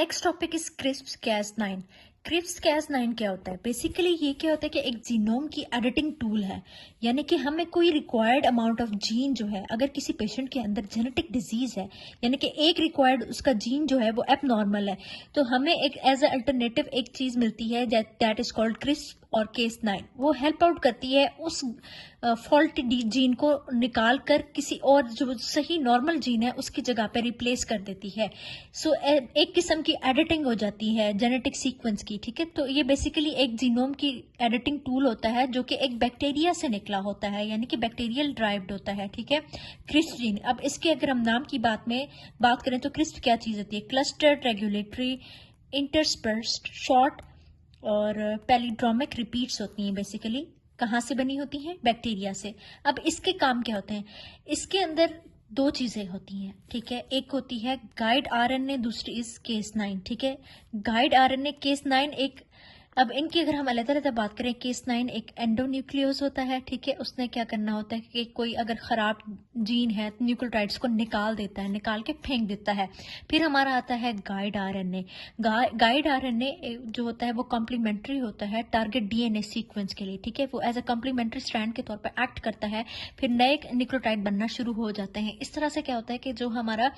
Next topic is CRISPR Cas9. CRISPR Cas9 क्या होता है? बेसिकली ये क्या होता है कि एक जीनोम की एडिटिंग टूल है। यानी कि हमें कोई रिक्वायर्ड अमाउंट ऑफ जीन जो है, अगर किसी पेशेंट के अंदर जेनेटिक डिजीज है, यानी कि एक रिक्वायर्ड उसका जीन जो है वो एबनॉर्मल है, तो हमें एक एज अ अल्टरनेटिव एक चीज मिलती है दैट इज कॉल्ड क्रिस्प और Cas9। वो हेल्प आउट करती है उस फॉल्ट जीन को निकाल कर किसी और जो सही नॉर्मल जीन है उसकी जगह पे रिप्लेस कर देती है। सो एक किस्म की एडिटिंग हो जाती है जेनेटिक सीक्वेंस की, ठीक है। तो ये बेसिकली एक जीनोम की एडिटिंग टूल होता है जो कि एक बैक्टीरिया से निकला होता है, यानी कि बैक्टीरियल ड्राइव्ड होता है, ठीक है। क्रिस्प जीन, अब इसके अगर हम नाम की बात करें तो क्रिस्प क्या चीज होती है? क्लस्टर्ड रेगुलेटरी इंटरस्पर्स्ड शॉर्ट और पैलिड्रोमिक रिपीट्स होती हैं। बेसिकली कहाँ से बनी होती हैं? बैक्टीरिया से। अब इसके काम क्या होते हैं? इसके अंदर दो चीजें होती हैं, ठीक है। एक होती है गाइड आरएनए, दूसरी इज Cas9, ठीक है। गाइड आरएनए Cas9 एक, अब इनकी अगर हम अलग-अलग बात करें, Cas9 एक एंडोन्यूक्लियोज होता है, ठीक है। उसने क्या करना होता है कि कोई अगर खराब जीन है न्यूक्लियोटाइड्स को निकाल देता है, निकाल के फेंक देता है। फिर हमारा आता है गाइड आरएनए। गाइड आरएनए जो होता है वो कॉम्प्लीमेंट्री होता है टारगेट डीएनए सीक्वेंस के लिए, ठीक है। वो एज अ कॉम्प्लीमेंट्री स्ट्रैंड के तौर पर एक्ट करता है, फिर नए न्यूक्लियोटाइड बनना शुरू हो जाते हैं। इस तरह से क्या होता है कि जो हमारा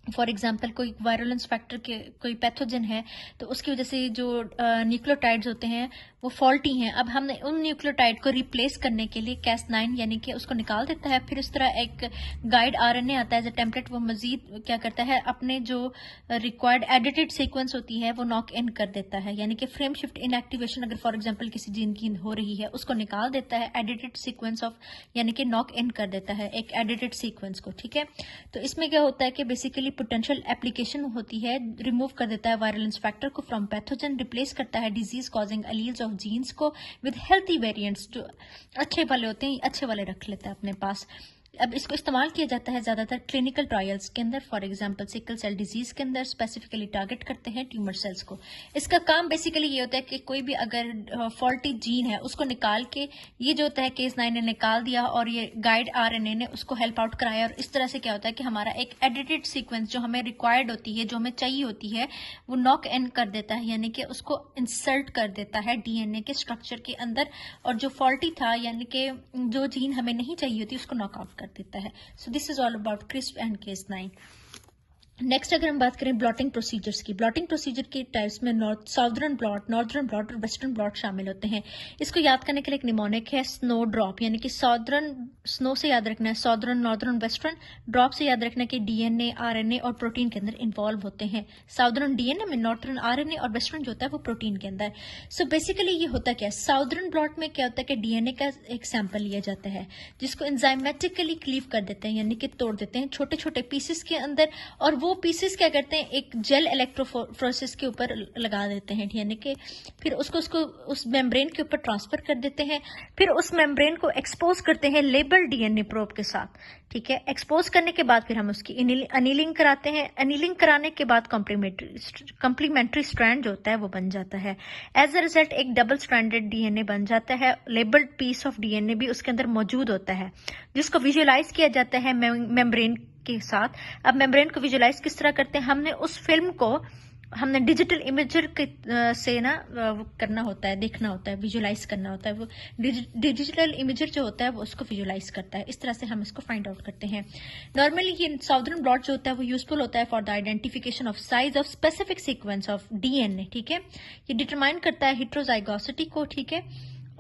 फॉर एग्जाम्पल कोई वायरुलेंस फैक्टर के कोई पैथोजन है तो उसकी वजह से जो न्यूक्लियोटाइड्स होते हैं वो फॉल्टी हैं। अब हमने उन न्यूक्लियोटाइड को रिप्लेस करने के लिए Cas9 यानी कि उसको निकाल देता है। फिर उस तरह एक गाइड आरएनए आता है एज अ टेम्पलेट। वो मजीद क्या करता है, अपने जो रिक्वायर्ड एडिटेड सीक्वेंस होती है वो नॉक इन कर देता है, यानी कि फ्रेम शिफ्ट इनएक्टिवेशन अगर फॉर एग्जाम्पल किसी जीन की हो रही है उसको निकाल देता है, एडिटेड सीक्वेंस ऑफ यानी कि नॉक इन कर देता है एक एडिटेड सीक्वेंस को, ठीक है। तो इसमें क्या होता है कि बेसिकली पोटेंशियल एप्लीकेशन होती है, रिमूव कर देता है वायरुलेंस फैक्टर को फ्रॉम पैथोजन, रिप्लेस करता है disease causing alleles of genes को विद हेल्थी वेरिएंट्स। जो अच्छे वाले होते हैं अच्छे वाले रख लेता है अपने पास। अब इसको इस्तेमाल किया जाता है ज्यादातर क्लिनिकल ट्रायल्स के अंदर, for example sickle cell disease के अंदर स्पेसिफिकली टारगेट करते हैं ट्यूमर सेल्स को। इसका काम बेसिकली ये होता है कि कोई भी अगर फॉल्टी जीन है उसको निकाल के, ये जो होता है Cas9 ने निकाल दिया और ये गाइड आरएनए ने उसको हेल्प आउट कराया, और इस तरह से क्या होता है कि हमारा एक एडिटेड सीक्वेंस जो हमें रिक्वायर्ड होती है, जो हमें चाहिए होती है, वो नॉक इन कर देता है, यानी कि उसको इंसर्ट कर देता है डीएनए के स्ट्रक्चर के अंदर, और जो फॉल्टी था यानी कि जो जीन हमें नहीं चाहिए होती उसको नॉकआउट कर देता है। So this is all about crisp and Cas9। Next अगर हम बात करें ब्लॉटिंग प्रोसीजर्स की, ब्लॉटिंग प्रोसीजर के टाइप्स में साउदर्न ब्लॉट, नॉर्दर्न ब्लॉट और वेस्टर्न ब्लॉट शामिल होते हैं। इसको याद करने के लिए एक निमोनिक है स्नो ड्रॉप, यानी कि साउदर्न स्नो से याद रखना है साउदर्न, नॉर्दर्न, वेस्टर्न। ड्रॉप से याद रखना है कि डीएनए, आरएनए और प्रोटीन के अंदर इन्वॉल्व होते हैं। साउदर्न डीएनए में, नॉर्दर्न आरएनए और वेस्टर्न जो होता है वो प्रोटीन के अंदर। सो बेसिकली ये होता क्या है, साउदर्न ब्लॉट में क्या होता है कि डीएनए का एक सैंपल लिया जाता है जिसको एंजाइमेटिकली क्लीव कर देते हैं, यानी कि तोड़ देते हैं छोटे छोटे पीसेस के अंदर, और वो पीसेस क्या करते हैं एक जेल इलेक्ट्रोफोरेसिस के ऊपर लगा देते हैं, यानी कि फिर उसको उस मेम्ब्रेन के ऊपर ट्रांसफर कर देते हैं। फिर उस मेम्ब्रेन को एक्सपोज करते हैं लेबल डीएनए प्रोब के साथ, ठीक है। एक्सपोज करने के बाद फिर हम उसकी अनिलिंग कराते हैं। अनिलिंग कराने के बाद कॉम्प्लीमेंट्री स्ट्रैंड जो होता है वो बन जाता है। एज अ रिजल्ट एक डबल स्ट्रैंडेड डीएनए बन जाता है। लेबल्ड पीस ऑफ डीएनए भी उसके अंदर मौजूद होता है जिसको विजुअलाइज किया जाता है मेम्ब्रेन के साथ। अब मेम्ब्रेन को विजुअलाइज किस तरह करते हैं, हमने उस फिल्म को हमने डिजिटल इमेजर से ना करना होता है, देखना होता है, विजुअलाइज करना होता है। वो डिजिटल इमेजर जो होता है वो उसको विजुअलाइज करता है। इस तरह से हम इसको फाइंड आउट करते हैं। नॉर्मली ये साउदर्न ब्लॉट जो होता है वो यूजफुल होता है for the identification of size of specific sequence of DNA, ठीक है। ये डिटरमाइन करता है हेटेरोजाइगोसिटी को, ठीक है,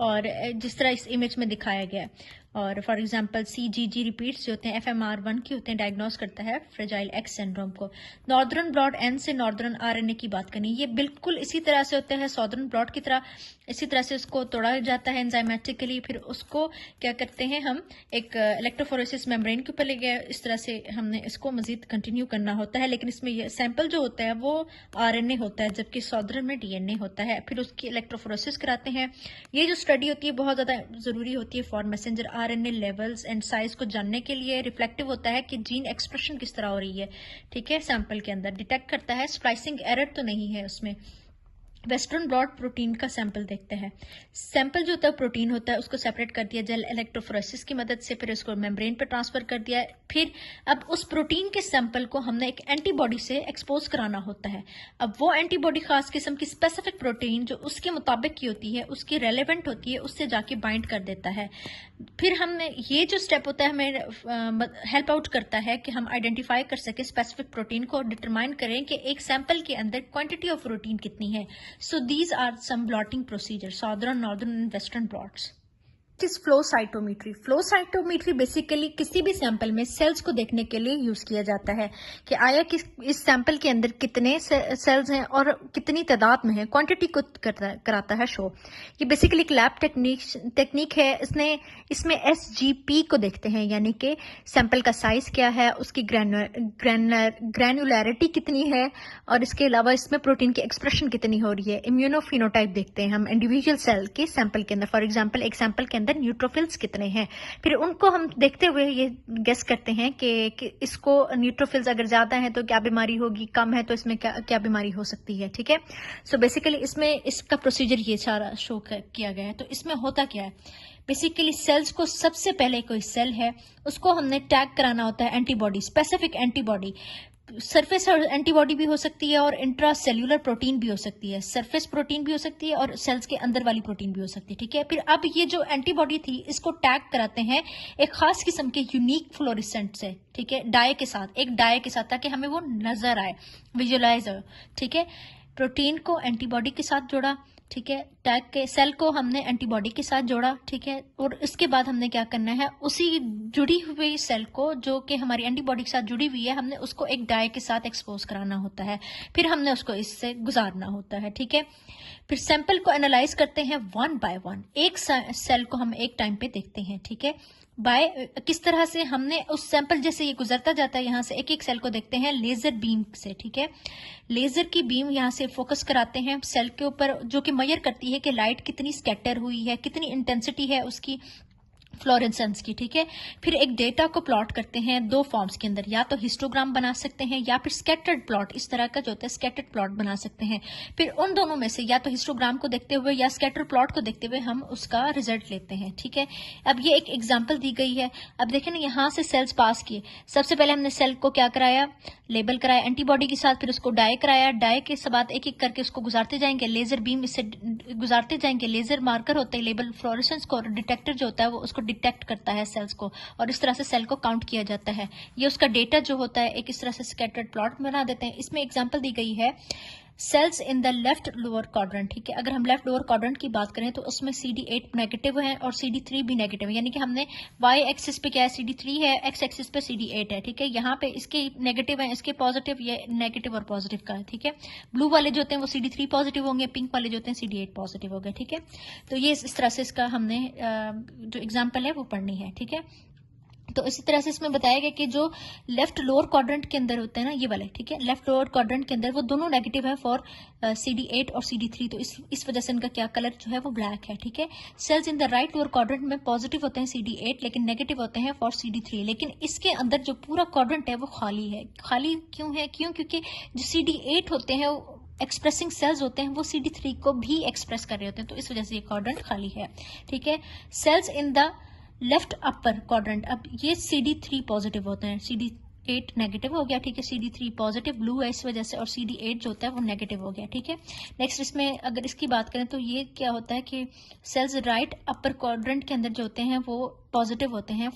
और जिस तरह इस इमेज में दिखाया गया है। और फॉर एग्जांपल CGG रिपीट्स जो होते हैं FMR1 के होते हैं, डायग्नोस करता है फ्रेजाइल एक्स सिंड्रोम को। नॉर्दर्न ब्लॉट N से नॉर्दर्न आरएनए की बात करनी, ये बिल्कुल इसी तरह से होता है साउदर्न ब्लॉट की तरह। इसी तरह से उसको तोड़ा जाता है एंजाइमेटिकली, फिर उसको क्या करते हैं हम एक इलेक्ट्रोफोरेसिस मेम्ब्रेन के ऊपर ले गए। इस तरह से हमने इसको मजीद कंटिन्यू करना होता है, लेकिन इसमें ये सैंपल जो होता है वो आरएनए होता है जबकि साउदर्न में डीएनए होता है। फिर उसकी इलेक्ट्रोफोरेसिस कराते हैं। ये जो स्टडी होती है बहुत ज्यादा जरूरी होती है for messenger RNA levels and size को जानने के लिए। रिफ्लेक्टिव होता है कि जीन एक्सप्रेशन किस तरह हो रही है, ठीक है, सैंपल के अंदर डिटेक्ट करता है। स्प्लाइसिंग एरर तो नहीं है उसमें। वेस्टर्न ब्लॉट प्रोटीन का सैंपल देखते हैं। सैंपल जो होता है प्रोटीन होता है, उसको सेपरेट कर दिया जेल इलेक्ट्रोफोरेसिस की मदद से, फिर उसको मेम्ब्रेन पर ट्रांसफर कर दिया। फिर अब उस प्रोटीन के सैंपल को हमने एक एंटीबॉडी से एक्सपोज कराना होता है। अब वो एंटीबॉडी खास किस्म की स्पेसिफिक प्रोटीन जो उसके मुताबिक की होती है, उसकी रेलेवेंट होती है, उससे जाके बाइंड कर देता है। फिर हमने ये जो स्टेप होता है हमें हेल्प आउट करता है कि हम आइडेंटिफाई कर सके स्पेसिफिक प्रोटीन को, डिटरमाइन करें कि एक सैंपल के अंदर क्वांटिटी ऑफ प्रोटीन कितनी है। So these are some blotting procedures, southern, northern and western blots. इस फ्लो साइटोमीट्री। फ्लो साइटोमीट्री बेसिकली किसी भी सैंपल में सेल्स को देखने के लिए यूज किया जाता है कि आया इस सैंपल के अंदर कितने सेल्स हैं और कितनी तादाद में है, क्वांटिटी को कराता है शो। ये बेसिकली एक लैब टेक्निक है। इसमें SGP को देखते हैं, यानी कि सैंपल का साइज क्या है, उसकी ग्रैनुलैरिटी कितनी है, और इसके अलावा इसमें प्रोटीन की एक्सप्रेशन कितनी हो रही है। इम्यूनोफिनोटाइप देखते हैं हम इंडिविजुअल सेल के सैंपल के अंदर। फॉर एग्जाम्पल एक सैंपल के अंदर न्यूट्रोफिल्स कितने हैं, फिर उनको हम देखते हुए ये गेस करते हैं कि इसको न्यूट्रोफिल्स अगर ज्यादा हैं तो क्या बीमारी होगी, कम है तो इसमें क्या बीमारी हो सकती है। ठीक है, सो बेसिकली इसमें इसका प्रोसीजर ये सारा शो किया गया है। तो इसमें होता क्या है, बेसिकली सेल्स को सबसे पहले कोई सेल है उसको हमने टैग कराना होता है antibody, specific antibody. Surface antibody भी हो सकती है और इंट्रा सेल्यूलर प्रोटीन भी हो सकती है, सरफेस प्रोटीन भी हो सकती है और सेल्स के अंदर वाली प्रोटीन भी हो सकती है। ठीक है, फिर अब ये जो एंटीबॉडी थी इसको टैग कराते हैं एक खास किस्म के यूनिक फ्लोरेसेंट से, ठीक है, डाई के साथ, एक डाई के साथ, ताकि हमें वो नजर आए, विजुअलाइज हो। ठीक है, प्रोटीन को एंटीबॉडी के साथ जोड़ा, ठीक है, टैग के सेल को हमने एंटीबॉडी के साथ जोड़ा, ठीक है, और इसके बाद हमने क्या करना है, उसी जुड़ी हुई सेल को जो कि हमारी एंटीबॉडी के साथ जुड़ी हुई है, हमने उसको एक डाई के साथ एक्सपोज कराना होता है, फिर हमने उसको इससे गुजारना होता है। ठीक है, फिर सैंपल को एनालाइज करते हैं वन बाय वन, एक सेल को हम एक टाइम पे देखते हैं। ठीक है, बाय किस तरह से हमने उस सैंपल जैसे ये गुजरता जाता है, यहां से एक एक सेल को देखते हैं लेजर बीम से। ठीक है, लेजर की बीम यहां से फोकस कराते हैं सेल के ऊपर, जो कि मेजर करती है कि लाइट कितनी स्कैटर हुई है, कितनी इंटेंसिटी है उसकी फ्लोरेसेंस की। ठीक है, फिर एक डेटा को प्लॉट करते हैं दो फॉर्म्स के अंदर, या तो हिस्टोग्राम बना सकते हैं या फिर स्कैटर्ड प्लॉट, इस तरह का जो होता है स्कैटर्ड प्लॉट बना सकते हैं। फिर उन दोनों में से या तो हिस्टोग्राम को देखते हुए या स्कैटर प्लॉट को देखते हुए हम उसका रिजल्ट लेते हैं। ठीक है, अब ये एक एग्जाम्पल दी गई है। अब देखें ना, यहां से सेल्स पास किए, सबसे पहले हमने सेल को क्या कराया, लेबल कराया एंटीबॉडी के साथ, फिर उसको डाई कराया, डाई के बाद एक एक करके उसको गुजारते जाएंगे, लेजर बीम इससे गुजारते जाएंगे, लेजर मार्कर होते हैं लेबल फ्लोरेसेंस को, और डिटेक्टर जो होता है वो उसको डिटेक्ट करता है सेल्स को, और इस तरह से सेल को काउंट किया जाता है। ये उसका डेटा जो होता है एक इस तरह से स्कैटर्ड प्लॉट बना देते हैं। इसमें एग्जांपल दी गई है cells in the left lower quadrant. ठीक है, अगर हम लेफ्ट लोअर क्वाड्रेंट की बात करें तो उसमें CD8 नेगेटिव है और CD3 भी नेगेटिव है, यानी कि हमने Y एक्सिस पे क्या है, CD3 है, X एक्सिस पे CD8 है। ठीक है, यहाँ पे इसके नेगेटिव है, इसके पॉजिटिव, ये नेगेटिव और पॉजिटिव का है। ठीक है, ब्लू वाले जो होते हैं वो CD3 पॉजिटिव होंगे, पिंक वाले जो होते हैं CD8 पॉजिटिव हो गए। ठीक है, तो ये इस तरह से इसका हमने जो एग्जाम्पल है वो पढ़नी है। ठीक है, तो इसी तरह से इसमें बताया गया कि जो लेफ्ट लोअर क्वाड्रेंट के अंदर होते हैं ना, ये वाले, ठीक है, लेफ्ट लोअर क्वाड्रेंट के अंदर वो दोनों नेगेटिव है फॉर CD8 और CD3, तो इस वजह से इनका क्या कलर जो है वो ब्लैक है। ठीक है, cells in the right lower quadrant में पॉजिटिव होते हैं CD8 लेकिन नेगेटिव होते हैं फॉर CD3, लेकिन इसके अंदर जो पूरा क्वाड्रेंट है वो खाली है। खाली क्यों है, क्योंकि जो CD8 होते हैं एक्सप्रेसिंग सेल्स होते हैं वो CD3 को भी एक्सप्रेस कर रहे होते हैं, तो इस वजह से ये क्वाड्रेंट खाली है। ठीक है, cells in the left upper quadrant, अब ये CD3 पॉजिटिव होते हैं, CD8 नेगेटिव हो गया। ठीक है, CD3 पॉजिटिव ब्लू है इस वजह से, और CD8 जो होता है वो नेगेटिव हो गया। ठीक है, नेक्स्ट इसमें अगर इसकी बात करें तो ये क्या होता है कि सेल्स राइट अपर क्वाड्रेंट के अंदर जो होते हैं वो पॉजिटिव होते हैं